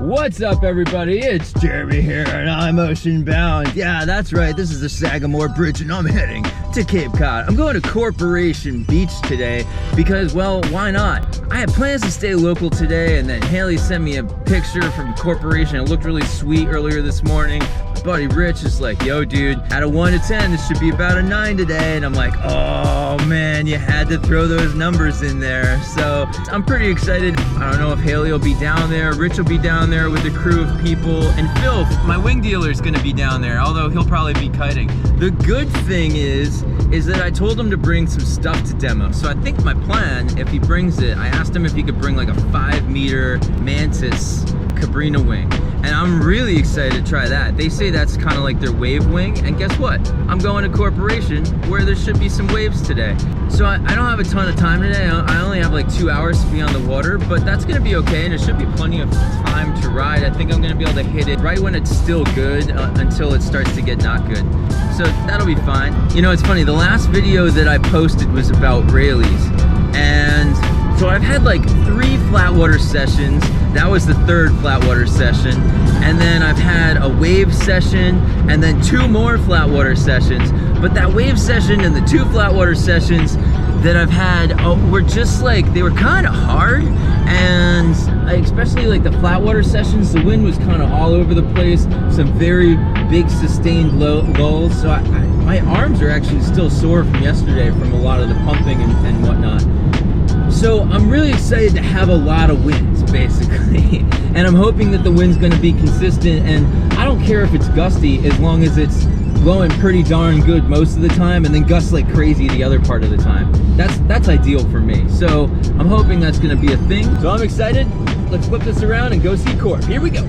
What's up, everybody? It's Jeremy here, and I'm ocean bound. Yeah, that's right. This is the Sagamore Bridge, and I'm heading to Cape Cod. I'm going to Corporation Beach today because, well, why not? I had plans to stay local today, and then Haley sent me a picture from Corporation. It looked really sweet earlier this morning. My buddy Rich is like, yo, dude, out of 1 to 10, this should be about a 9 today. And I'm like, oh, man, you had to throw those numbers in there. So I'm pretty excited. I don't know if Haley will be down there. Rich will be down there with a crew of people, and Phil, my wing dealer, is going to be down there, although he'll probably be kiting. The good thing is that I told him to bring some stuff to demo. So I think my plan, if he brings it, I asked him if he could bring like a 5-meter Mantis Cabrinha wing, and I'm really excited to try that. They say that's kind of like their wave wing, and guess what? I'm going to Corporation where there should be some waves today. So I don't have a ton of time today. I only have like 2 hours to be on the water, but that's gonna be okay, and it should be plenty of time to ride. I think I'm gonna be able to hit it right when it's still good until it starts to get not good. So that'll be fine. You know, it's funny, the last video that I posted was about Rayleighs, and so I've had like 3 flatwater sessions. That was the 3rd flatwater session. And then I've had a wave session and then 2 more flatwater sessions. But that wave session and the 2 flatwater sessions that I've had were just like, they were kind of hard. And especially like the flatwater sessions, the wind was kind of all over the place. Some very big sustained lulls. So my arms are actually still sore from yesterday from a lot of the pumping and whatnot. So I'm really excited to have a lot of winds, basically. And I'm hoping that the wind's gonna be consistent, and I don't care if it's gusty as long as it's blowing pretty darn good most of the time and then gusts like crazy the other part of the time. That's ideal for me. So I'm hoping that's gonna be a thing. So I'm excited. Let's flip this around and go see Corp. Here we go.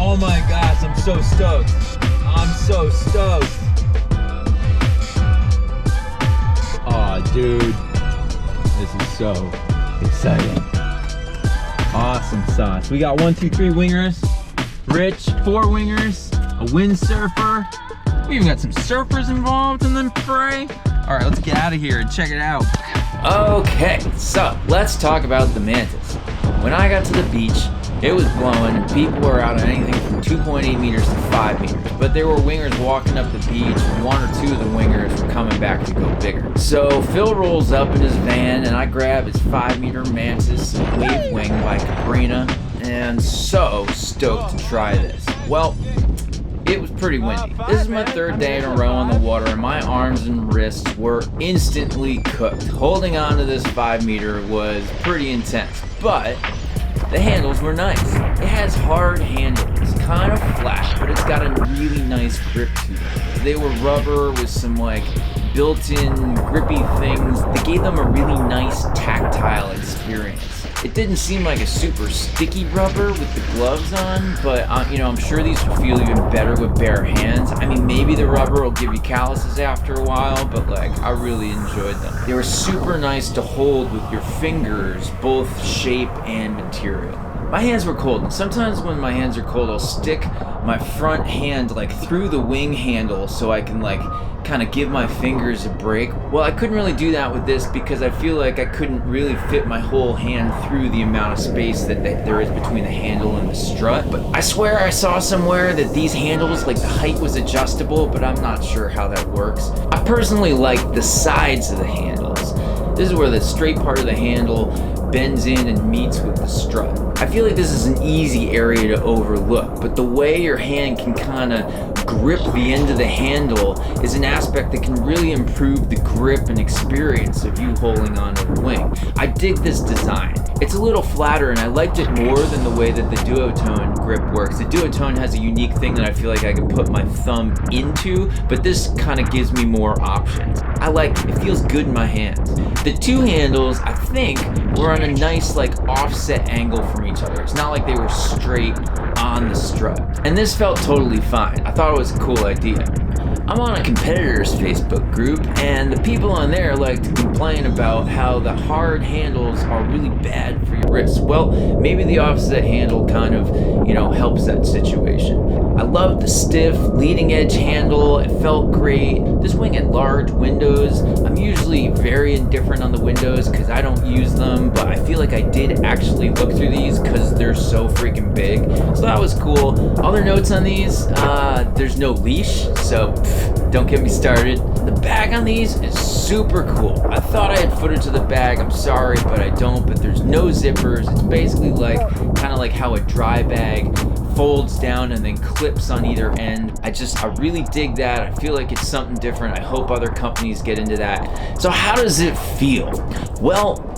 Oh my gosh, I'm so stoked. I'm so stoked. Oh, dude. This is so exciting. Awesome sauce. We got 1, 2, 3 wingers. Rich, 4 wingers. A windsurfer. We even got some surfers involved in the fray. All right, let's get out of here and check it out. Okay, so let's talk about the Mantis. When I got to the beach, it was blowing and people were out on anything from 2.8 meters to 5 meters. But there were wingers walking up the beach, and 1 or 2 of the wingers were coming back to go bigger. So Phil rolls up in his van and I grab his 5-meter Mantis wave wing by Cabrinha, and so stoked to try this. Well, it was pretty windy. This is my 3rd day in a row on the water, and my arms and wrists were instantly cooked. Holding on to this 5-meter was pretty intense, but the handles were nice. It has hard handles. It's kind of flat, but it's got a really nice grip to them. They were rubber with some like built-in grippy things. They gave them a really nice tactile experience. It didn't seem like a super sticky rubber with the gloves on, but you know, I'm sure these will feel even better with bare hands. I mean, maybe the rubber will give you calluses after a while, but like, I really enjoyed them. They were super nice to hold with your fingers, both shape and material. My hands were cold, and sometimes when my hands are cold, I'll stick my front hand like through the wing handle so I can like kind of give my fingers a break. Well, I couldn't really do that with this because I feel like I couldn't really fit my whole hand through the amount of space that there is between the handle and the strut. But I swear I saw somewhere that these handles, like the height was adjustable, but I'm not sure how that works. I personally like the sides of the handles. This is where the straight part of the handle bends in and meets with the strut. I feel like this is an easy area to overlook, but the way your hand can kind of grip the end of the handle is an aspect that can really improve the grip and experience of you holding onto the wing. I dig this design. It's a little flatter, and I liked it more than the way that the duotone grip works. The duotone has a unique thing that I feel like I can put my thumb into, but this kind of gives me more options. I like it. It feels good in my hands. The 2 handles, I think, were on a nice like offset angle from each other. It's not like they were straight on the strut. And this felt totally fine. I thought it was a cool idea. I'm on a competitors Facebook group, and the people on there like to complain about how the hard handles are really bad for your wrists. Well, maybe the offset handle kind of, helps that situation. I loved the stiff leading edge handle. It felt great. This wing had large windows. I'm usually very indifferent on the windows because I don't use them, but I feel like I did actually look through these because they're so freaking big. So that was cool. Other notes on these, there's no leash, so don't get me started. The bag on these is super cool. I thought I had footage of the bag. I'm sorry, but I don't. But there's no zippers. It's basically like kind of like how a dry bag folds down and then clips on either end. I really dig that. I feel like it's something different. I hope other companies get into that. So how does it feel? Well,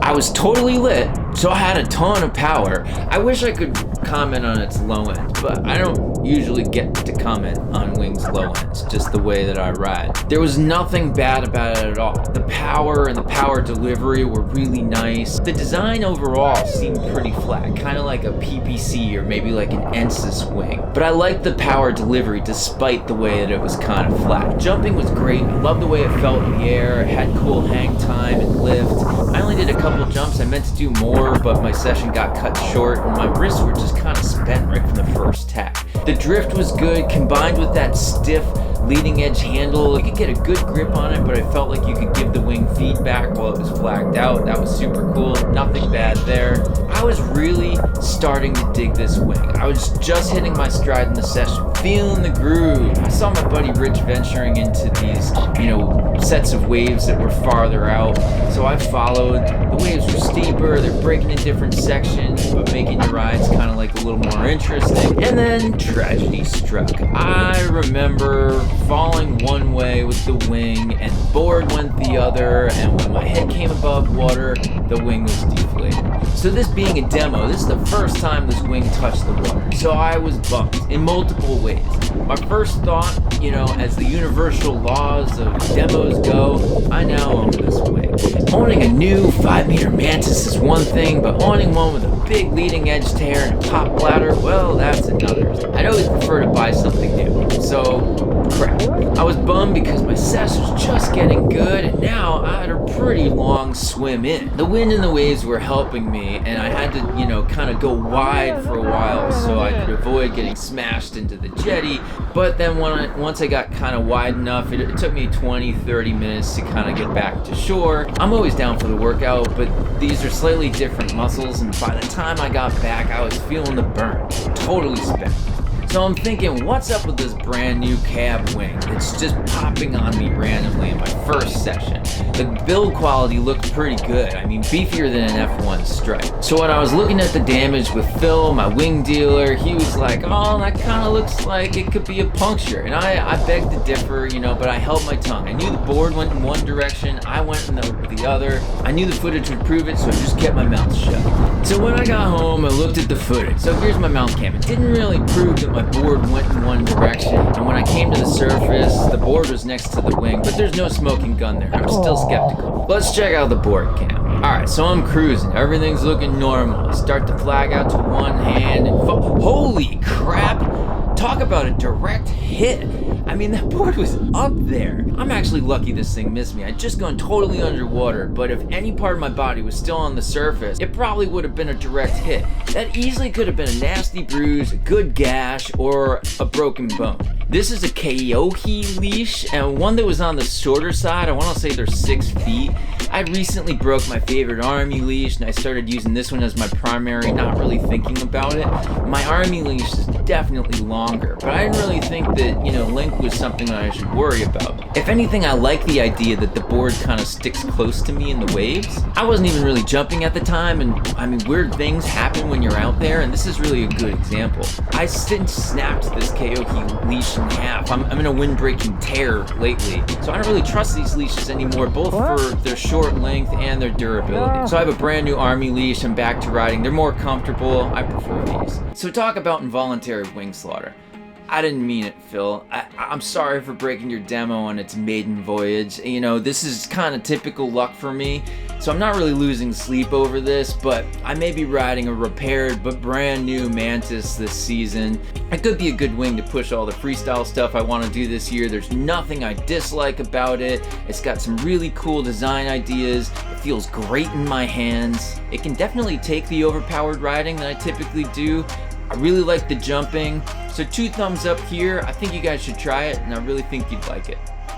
I was totally lit, so I had a ton of power. I wish I could comment on its low end, but I don't usually get to comment on wings low ends, just the way that I ride. There was nothing bad about it at all. The power and the power delivery were really nice. The design overall seemed pretty flat, kind of like a PPC or maybe like an Ensis wing. But I liked the power delivery despite the way that it was kind of flat. Jumping was great. I loved the way it felt in the air. It had cool hang time and lift. I only did a couple jumps. I meant to do more, but my session got cut short and my wrists were just kind of spent right from the first tack. The drift was good, combined with that stiff leading edge handle. You could get a good grip on it, but I felt like you could give the wing feedback while it was flagged out. That was super cool. Nothing bad there. I was really starting to dig this wing. I was just hitting my stride in the session, feeling the groove. I saw my buddy Rich venturing into these, sets of waves that were farther out. So I followed. The waves were steeper. They're breaking in different sections, but making your rides kind of like a little more interesting. And then tragedy struck. I remember falling one way with the wing and the board went the other, and when my head came above water, the wing was deflated. So this being a demo, this is the first time this wing touched the water. So I was bummed in multiple ways. My first thought, as the universal laws of demos go, I now own this wing. Owning a new 5-meter Mantis is one thing, but owning one with a big leading edge tear and a pop bladder, well, that's another. I'd always prefer to buy something new. So, crap. I was bummed because my sesh was just getting good, and now I had a pretty long swim in. The wind and the waves were helping me, and I had to, kind of go wide for a while so I could avoid getting smashed into the jetty. But then once I got kind of wide enough, it took me 20-30 minutes to kind of get back to shore. I'm always down for the workout, but these are slightly different muscles, and by the time I got back, I was feeling the burn. Totally spent. So I'm thinking, what's up with this brand new cab wing? It's just popping on me randomly in my first session. The build quality looked pretty good. I mean, beefier than an F1 Stripe. So when I was looking at the damage with Phil, my wing dealer, he was like, oh, that kind of looks like it could be a puncture. And I begged to differ, but I held my tongue. I knew the board went in one direction, I went in the other. I knew the footage would prove it, so I just kept my mouth shut. So when I got home, I looked at the footage. So here's my mount cam. It didn't really prove that my board went in one direction, and when I came to the surface, the board was next to the wing, but there's no smoking gun there. I'm still skeptical. Let's check out the board cam. Alright, so I'm cruising. Everything's looking normal. I start to flag out to one hand and holy crap! Talk about a direct hit. I mean, that board was up there. I'm actually lucky this thing missed me. I'd just gone totally underwater, but if any part of my body was still on the surface, it probably would have been a direct hit. That easily could have been a nasty bruise, a good gash, or a broken bone. This is a Keohi leash, and one that was on the shorter side. I want to say they're 6 feet. I recently broke my favorite Armie leash, and I started using this one as my primary, not really thinking about it. My Armie leash is definitely longer, but I didn't really think that, length was something that I should worry about. If anything, I like the idea that the board kind of sticks close to me in the waves. I wasn't even really jumping at the time, and I mean, weird things happen when you're out there, and this is really a good example. I since snapped this Keohi leash in half. I'm in a wind-breaking tear lately, so I don't really trust these leashes anymore, both for their short length and their durability. So I have a brand new Armie leash. I'm back to riding. They're more comfortable. I prefer these. So talk about involuntary wingslaughter. I didn't mean it, Phil. I'm sorry for breaking your demo on its maiden voyage. This is kind of typical luck for me, so I'm not really losing sleep over this, but I may be riding a repaired but brand new Mantis this season. It could be a good wing to push all the freestyle stuff I want to do this year. There's nothing I dislike about it. It's got some really cool design ideas. It feels great in my hands. It can definitely take the overpowered riding that I typically do. I really like the jumping. So 2 thumbs up here. I think you guys should try it, and I really think you'd like it.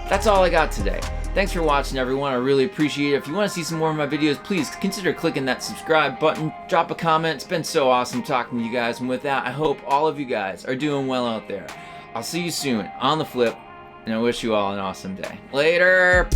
That's all I got today. Thanks for watching, everyone. I really appreciate it. If you want to see some more of my videos, please consider clicking that subscribe button. Drop a comment. It's been so awesome talking to you guys. And with that, I hope all of you guys are doing well out there. I'll see you soon on the flip, and I wish you all an awesome day. Later!